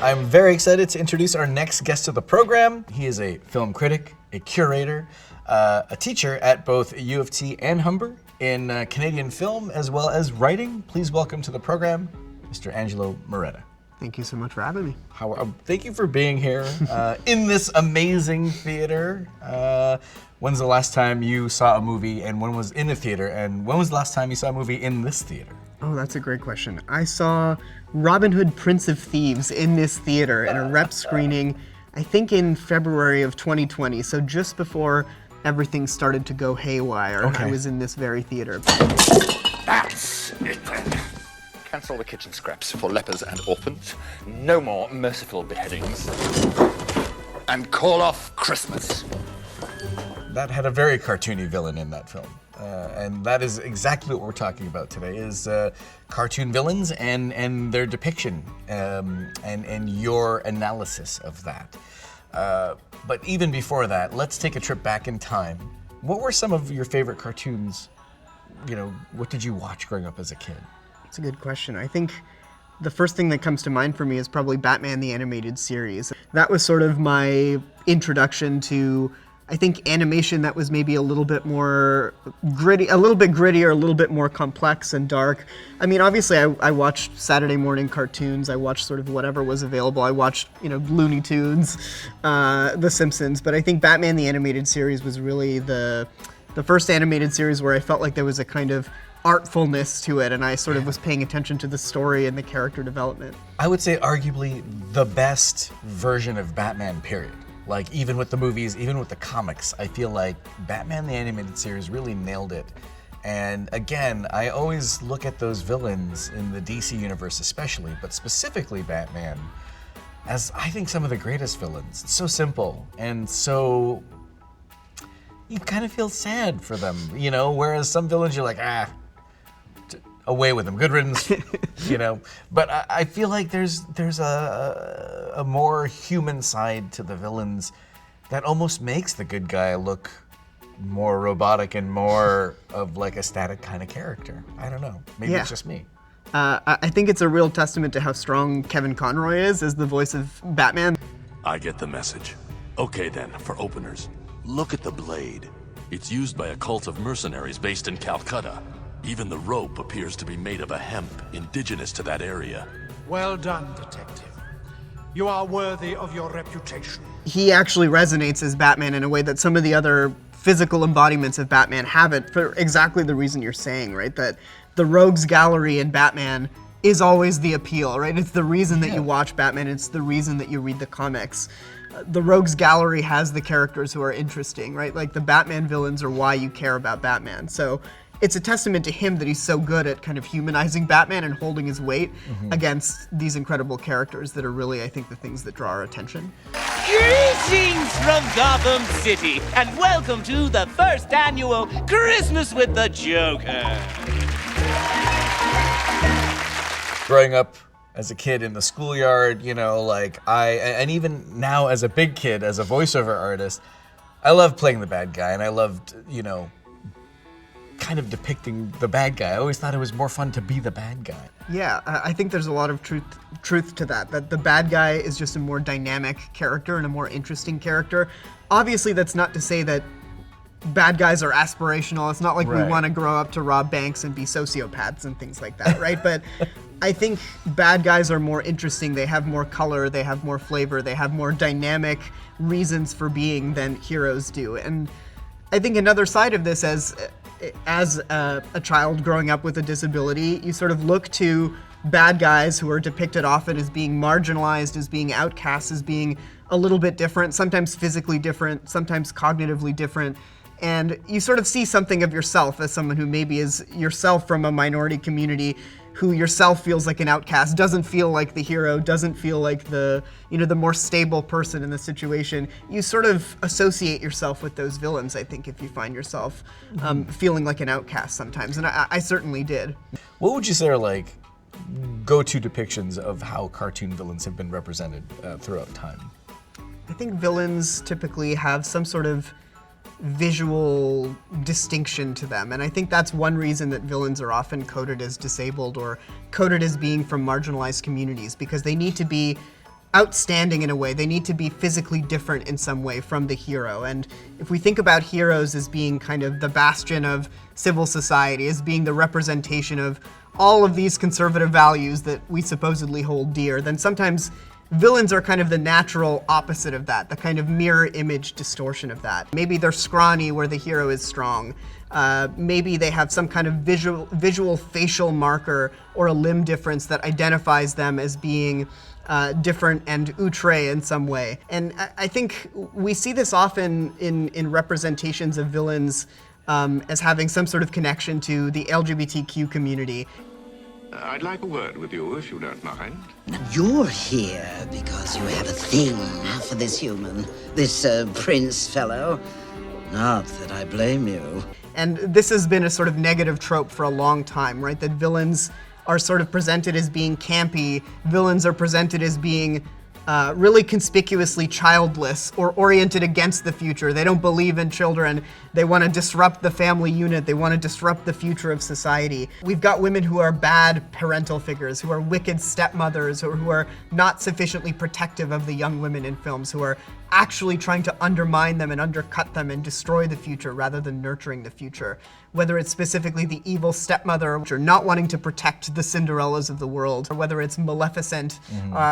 I'm very excited to introduce our next guest of the program. He is a film critic, a curator, a teacher at both UofT and Humber in Canadian film as well as writing. Please welcome to the program, Mr. Angelo Mureda. Thank you so much for having me. Thank you for being here in this amazing theater. When's the last time you saw a movie, and when was in the theater, and when was the last time you saw a movie in this theater? Oh, that's a great question. I saw Robin Hood, Prince of Thieves in this theater in a rep screening, I think in February of 2020, so just before everything started to go haywire. Okay. I was in this very theater. That's it then. Cancel the kitchen scraps for lepers and orphans. No more merciful beheadings. And call off Christmas. That had a very cartoony villain in that film. And that is exactly what we're talking about today, is cartoon villains and their depiction and your analysis of that. But even before that, let's take a trip back in time. What were some of your favorite cartoons? You know, what did you watch growing up as a kid? That's a good question. I think the first thing that comes to mind for me is probably Batman the Animated Series. That was sort of my introduction to, I think, animation that was maybe a little bit more gritty, a little bit grittier, a little bit more complex and dark. I mean, obviously I watched Saturday morning cartoons. I watched sort of whatever was available. I watched, Looney Tunes, The Simpsons, but I think Batman the Animated Series was really the first animated series where I felt like there was a kind of artfulness to it, and I sort of was paying attention to the story and the character development. I would say arguably the best version of Batman, period. Like, even with the movies, even with the comics, I feel like Batman the Animated Series really nailed it. And again, I always look at those villains in the DC universe especially, but specifically Batman, as I think some of the greatest villains. It's so simple, and so you kind of feel sad for them, whereas some villains you're like, away with them, good riddance, But I feel like there's a more human side to the villains that almost makes the good guy look more robotic and more of like a static kind of character. I don't know, maybe it's just me. I think it's a real testament to how strong Kevin Conroy is as the voice of Batman. I get the message. Okay then, for openers, look at the blade. It's used by a cult of mercenaries based in Calcutta. Even the rope appears to be made of a hemp indigenous to that area. Well done, detective. You are worthy of your reputation. He actually resonates as Batman in a way that some of the other physical embodiments of Batman haven't, for exactly the reason you're saying, right? That the rogues gallery in Batman is always the appeal, right? It's the reason that you watch Batman, it's the reason that you read the comics. The rogues gallery has the characters who are interesting, right? Like the Batman villains are why you care about Batman. So it's a testament to him that he's so good at kind of humanizing Batman and holding his weight against these incredible characters that are really, I think, the things that draw our attention. Greetings from Gotham City, and welcome to the first annual Christmas with the Joker. Growing up as a kid in the schoolyard, and even now as a big kid, as a voiceover artist, I loved playing the bad guy, and I loved, kind of depicting the bad guy. I always thought it was more fun to be the bad guy. Yeah, I think there's a lot of truth to that the bad guy is just a more dynamic character and a more interesting character. Obviously, that's not to say that bad guys are aspirational. It's not like we want to grow up to rob banks and be sociopaths and things like that, right? But I think bad guys are more interesting. They have more color, they have more flavor, they have more dynamic reasons for being than heroes do. And I think another side of this, as a child growing up with a disability, you sort of look to bad guys who are depicted often as being marginalized, as being outcasts, as being a little bit different, sometimes physically different, sometimes cognitively different. And you sort of see something of yourself as someone who maybe is yourself from a minority community, who yourself feels like an outcast, doesn't feel like the hero, doesn't feel like the more stable person in the situation. You sort of associate yourself with those villains, I think, if you find yourself feeling like an outcast sometimes, and I certainly did. What would you say are like go-to depictions of how cartoon villains have been represented throughout time? I think villains typically have some sort of visual distinction to them, and I think that's one reason that villains are often coded as disabled or coded as being from marginalized communities, because they need to be outstanding in a way. They need to be physically different in some way from the hero. And if we think about heroes as being kind of the bastion of civil society, as being the representation of all of these conservative values that we supposedly hold dear, then sometimes villains are kind of the natural opposite of that, the kind of mirror image distortion of that. Maybe they're scrawny where the hero is strong. Maybe they have some kind of visual facial marker or a limb difference that identifies them as being different and outre in some way. And I think we see this often in representations of villains as having some sort of connection to the LGBTQ community. I'd like a word with you, if you don't mind. You're here because you have a thing for this human, this prince fellow. Not that I blame you. And this has been a sort of negative trope for a long time, right? That villains are sort of presented as being campy. Villains are presented as being really conspicuously childless or oriented against the future. They don't believe in children. They want to disrupt the family unit. They want to disrupt the future of society. We've got women who are bad parental figures, who are wicked stepmothers, or who are not sufficiently protective of the young women in films, who are actually trying to undermine them and undercut them and destroy the future rather than nurturing the future. Whether it's specifically the evil stepmother, which are not wanting to protect the Cinderellas of the world, or whether it's Maleficent,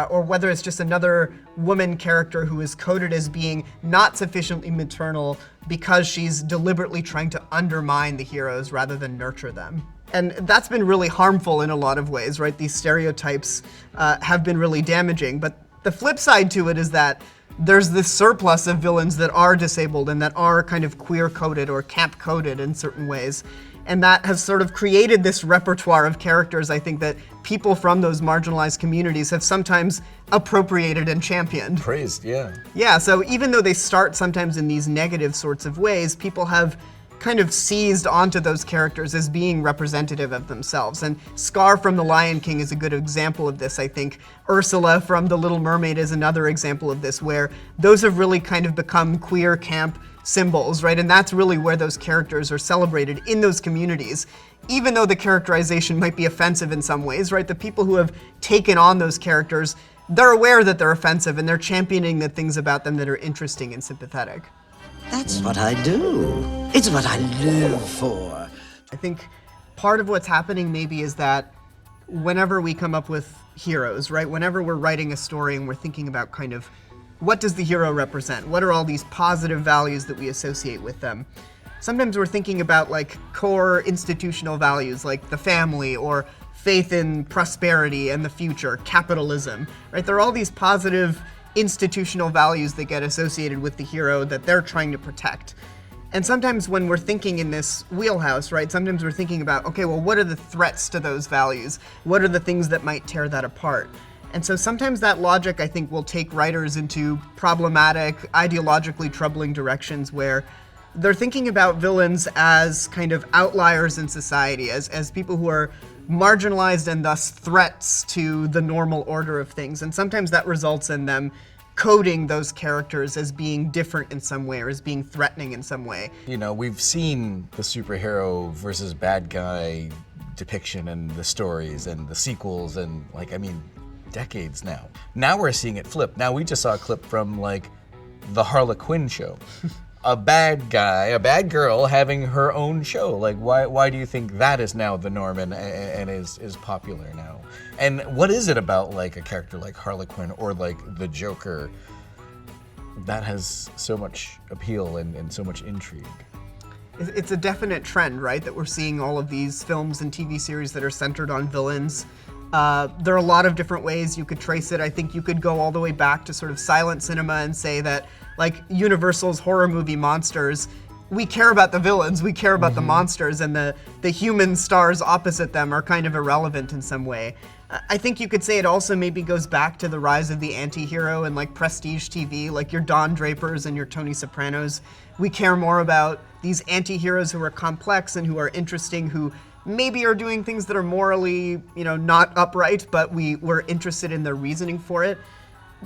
or whether it's just another woman character who is coded as being not sufficiently maternal because she's deliberately trying to undermine the heroes rather than nurture them. And that's been really harmful in a lot of ways, right? These stereotypes have been really damaging. But the flip side to it is that there's this surplus of villains that are disabled and that are kind of queer-coded or camp-coded in certain ways. And that has sort of created this repertoire of characters, I think, that people from those marginalized communities have sometimes appropriated and championed. Praised, yeah. Yeah, so even though they start sometimes in these negative sorts of ways, people have kind of seized onto those characters as being representative of themselves. And Scar from The Lion King is a good example of this, I think. Ursula from The Little Mermaid is another example of this, where those have really kind of become queer camp symbols, right? And that's really where those characters are celebrated in those communities. Even though the characterization might be offensive in some ways, right? The people who have taken on those characters, they're aware that they're offensive and they're championing the things about them that are interesting and sympathetic. That's what I do. It's what I live for. I think part of what's happening maybe is that whenever we come up with heroes, right? Whenever we're writing a story and we're thinking about kind of what does the hero represent? What are all these positive values that we associate with them? Sometimes we're thinking about like core institutional values like the family or faith in prosperity and the future, capitalism, right? There are all these positive institutional values that get associated with the hero that they're trying to protect. And sometimes when we're thinking in this wheelhouse, right, sometimes we're thinking about, okay, well, what are the threats to those values? What are the things that might tear that apart? And so sometimes that logic, I think, will take writers into problematic, ideologically troubling directions where they're thinking about villains as kind of outliers in society, as people who are marginalized and thus threats to the normal order of things. And sometimes that results in them coding those characters as being different in some way or as being threatening in some way. You know, we've seen the superhero versus bad guy depiction in the stories and the sequels and decades now. Now we're seeing it flip. Now we just saw a clip from like the Harlequin show. A bad guy, a bad girl having her own show. Like, why do you think that is now the norm and is popular now? And what is it about like a character like Harlequin or like the Joker that has so much appeal and so much intrigue? It's a definite trend, right? That we're seeing all of these films and TV series that are centered on villains. There are a lot of different ways you could trace it. I think you could go all the way back to sort of silent cinema and say that, like Universal's horror movie Monsters, we care about the villains, we care about the monsters, and the human stars opposite them are kind of irrelevant in some way. I think you could say it also maybe goes back to the rise of the anti-hero and like prestige TV, like your Don Drapers and your Tony Sopranos. We care more about these anti-heroes who are complex and who are interesting, who maybe are doing things that are morally, not upright, but we're interested in their reasoning for it.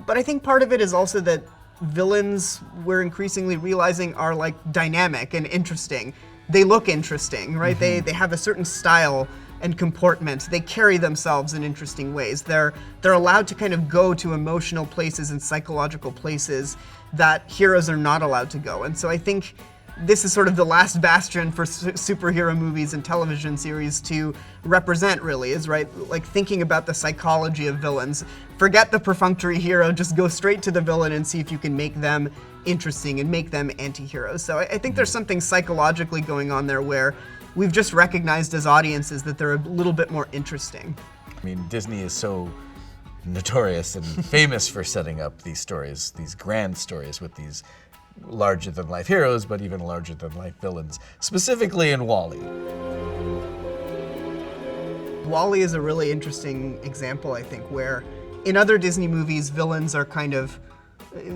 But I think part of it is also that villains, we're increasingly realizing, are like dynamic and interesting. They look interesting, right? They have a certain style and comportment. They carry themselves in interesting ways. They're allowed to kind of go to emotional places and psychological places that heroes are not allowed to go. And so I think this is sort of the last bastion for superhero movies and television series to represent, really, is right, like thinking about the psychology of villains. Forget the perfunctory hero, just go straight to the villain and see if you can make them interesting and make them anti-heroes. So I think there's something psychologically going on there where we've just recognized as audiences that they're a little bit more interesting. I mean, Disney is so notorious and famous for setting up these stories, these grand stories with these larger-than-life heroes, but even larger-than-life villains, specifically in WALL-E. WALL-E is a really interesting example, I think, where in other Disney movies, villains are kind of,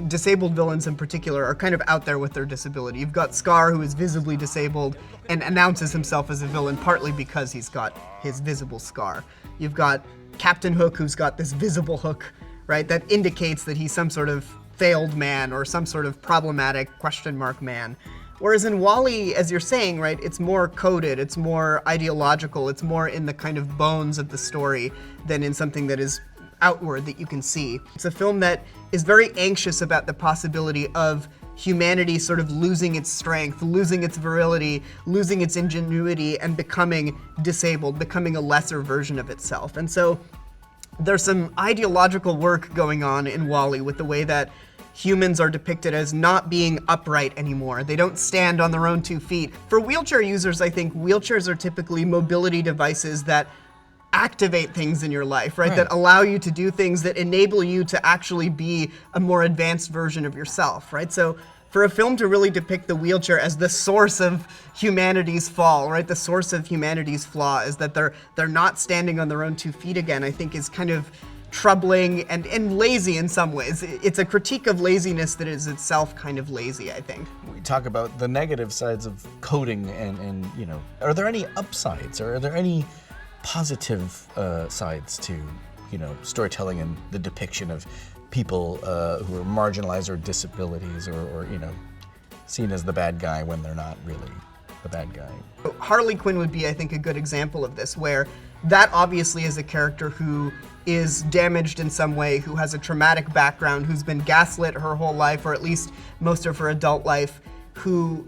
disabled villains in particular, are kind of out there with their disability. You've got Scar, who is visibly disabled and announces himself as a villain partly because he's got his visible scar. You've got Captain Hook, who's got this visible hook, right, that indicates that he's some sort of failed man or some sort of problematic question mark man. Whereas in WALL-E, as you're saying, right, it's more coded, it's more ideological, it's more in the kind of bones of the story than in something that is outward that you can see. It's a film that is very anxious about the possibility of humanity sort of losing its strength, losing its virility, losing its ingenuity, and becoming disabled, becoming a lesser version of itself. And so there's some ideological work going on in WALL-E with the way that humans are depicted as not being upright anymore. They don't stand on their own 2 feet. For wheelchair users, I think wheelchairs are typically mobility devices that activate things in your life, right? That allow you to do things that enable you to actually be a more advanced version of yourself, right? So for a film to really depict the wheelchair as the source of humanity's fall, right? The source of humanity's flaw is that they're not standing on their own 2 feet again, I think is kind of troubling and lazy in some ways. It's a critique of laziness that is itself kind of lazy, I think. We talk about the negative sides of coding and you know, are there any upsides or are there any positive sides to, you know, storytelling and the depiction of people who are marginalized or disabilities or, you know, seen as the bad guy when they're not really the bad guy? Harley Quinn would be, I think, a good example of this, where that obviously is a character who is damaged in some way, who has a traumatic background, who's been gaslit her whole life, or at least most of her adult life, who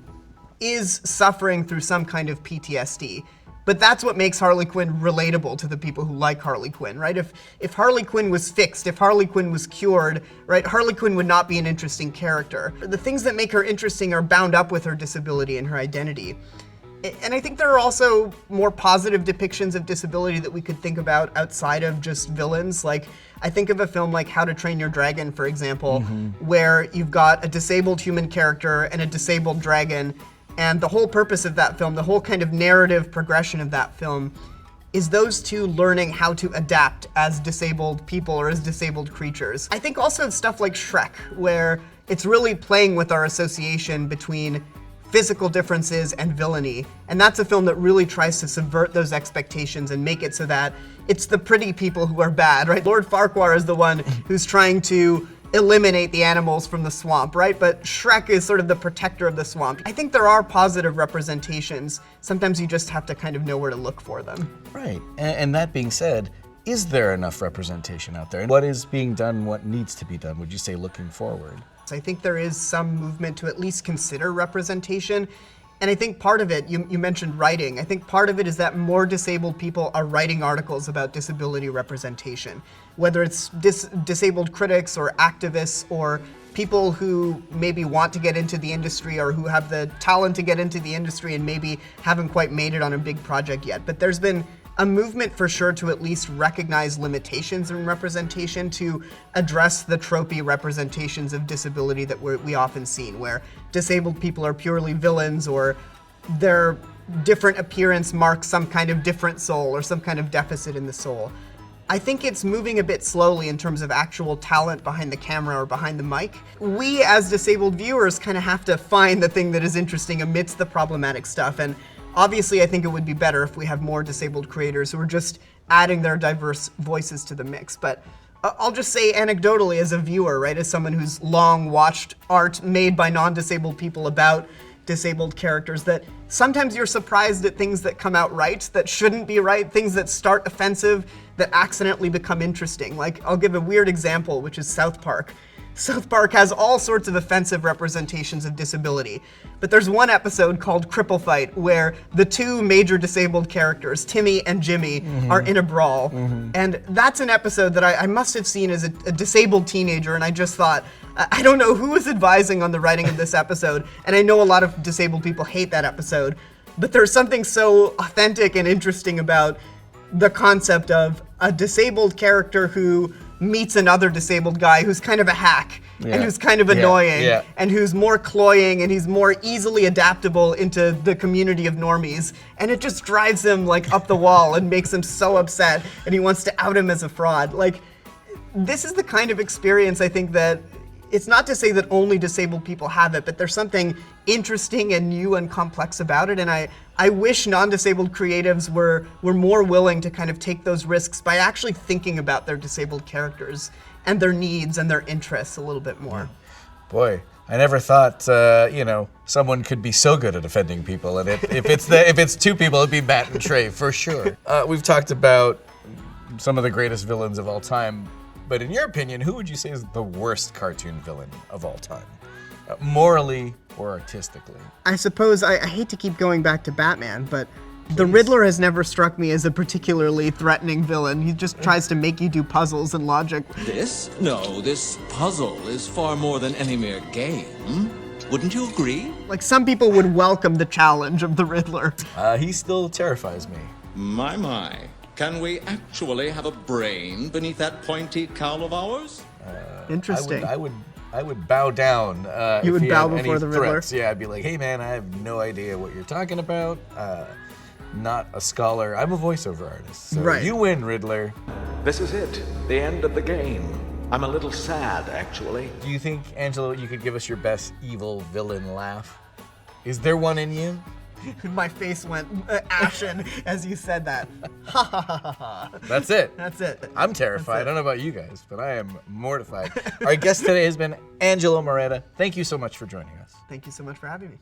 is suffering through some kind of PTSD. But that's what makes Harley Quinn relatable to the people who like Harley Quinn, right? If Harley Quinn was fixed, if Harley Quinn was cured, right, Harley Quinn would not be an interesting character. The things that make her interesting are bound up with her disability and her identity. And I think there are also more positive depictions of disability that we could think about outside of just villains. Like, I think of a film like How to Train Your Dragon, for example, where you've got a disabled human character and a disabled dragon, and the whole purpose of that film, the whole kind of narrative progression of that film, is those two learning how to adapt as disabled people or as disabled creatures. I think also of stuff like Shrek, where it's really playing with our association between physical differences and villainy. And that's a film that really tries to subvert those expectations and make it so that it's the pretty people who are bad, right? Lord Farquhar is the one who's trying to eliminate the animals from the swamp, right? But Shrek is sort of the protector of the swamp. I think there are positive representations. Sometimes you just have to kind of know where to look for them. Right, and that being said, is there enough representation out there? And what is being done, what needs to be done, would you say, looking forward? I think there is some movement to at least consider representation. And I think part of it, you mentioned writing, I think part of it is that more disabled people are writing articles about disability representation. Whether it's disabled critics or activists or people who maybe want to get into the industry or who have the talent to get into the industry and maybe haven't quite made it on a big project yet. But there's been a movement for sure to at least recognize limitations in representation, to address the tropey representations of disability that we often see, where disabled people are purely villains or their different appearance marks some kind of different soul or some kind of deficit in the soul. I think it's moving a bit slowly in terms of actual talent behind the camera or behind the mic. We as disabled viewers kind of have to find the thing that is interesting amidst the problematic stuff. And obviously, I think it would be better if we have more disabled creators who are just adding their diverse voices to the mix. But I'll just say anecdotally as a viewer, right, as someone who's long watched art made by non-disabled people about disabled characters, that sometimes you're surprised at things that come out right, that shouldn't be right, things that start offensive, that accidentally become interesting. Like, I'll give a weird example, which is South Park. South Park has all sorts of offensive representations of disability, but there's one episode called Cripple Fight where the two major disabled characters, Timmy and Jimmy, are in a brawl. And that's an episode that I must have seen as a disabled teenager, and I just thought, I don't know who was advising on the writing of this episode, and I know a lot of disabled people hate that episode, but there's something so authentic and interesting about the concept of a disabled character who meets another disabled guy who's kind of a hack and who's kind of annoying and who's more cloying and he's more easily adaptable into the community of normies, and it just drives him like up the wall and makes him so upset and he wants to out him as a fraud. Like, this is the kind of experience I think that, it's not to say that only disabled people have it, but there's something interesting and new and complex about it, and I wish non-disabled creatives were more willing to kind of take those risks by actually thinking about their disabled characters and their needs and their interests a little bit more. Boy, I never thought someone could be so good at offending people, and if it's two people, it'd be Matt and Trey for sure. We've talked about some of the greatest villains of all time, but in your opinion, who would you say is the worst cartoon villain of all time? Morally or artistically? I suppose I hate to keep going back to Batman, but the Riddler has never struck me as a particularly threatening villain. He just tries to make you do puzzles and logic. This puzzle is far more than any mere game. Wouldn't you agree? Like, some people would welcome the challenge of the Riddler. He still terrifies me. My. Can we actually have a brain beneath that pointy cowl of ours? Interesting. I would bow down. You if would bow had before any the Riddler? threats. Yeah, I'd be like, hey man, I have no idea what you're talking about. Not a scholar. I'm a voiceover artist. So right. You win, Riddler. This is it. The end of the game. I'm a little sad, actually. Do you think, Angelo, you could give us your best evil villain laugh? Is there one in you? My face went ashen as you said that. Ha ha ha ha ha. That's it. That's it. I'm terrified. I don't know about you guys, but I am mortified. Our guest today has been Angelo Mureda. Thank you so much for joining us. Thank you so much for having me.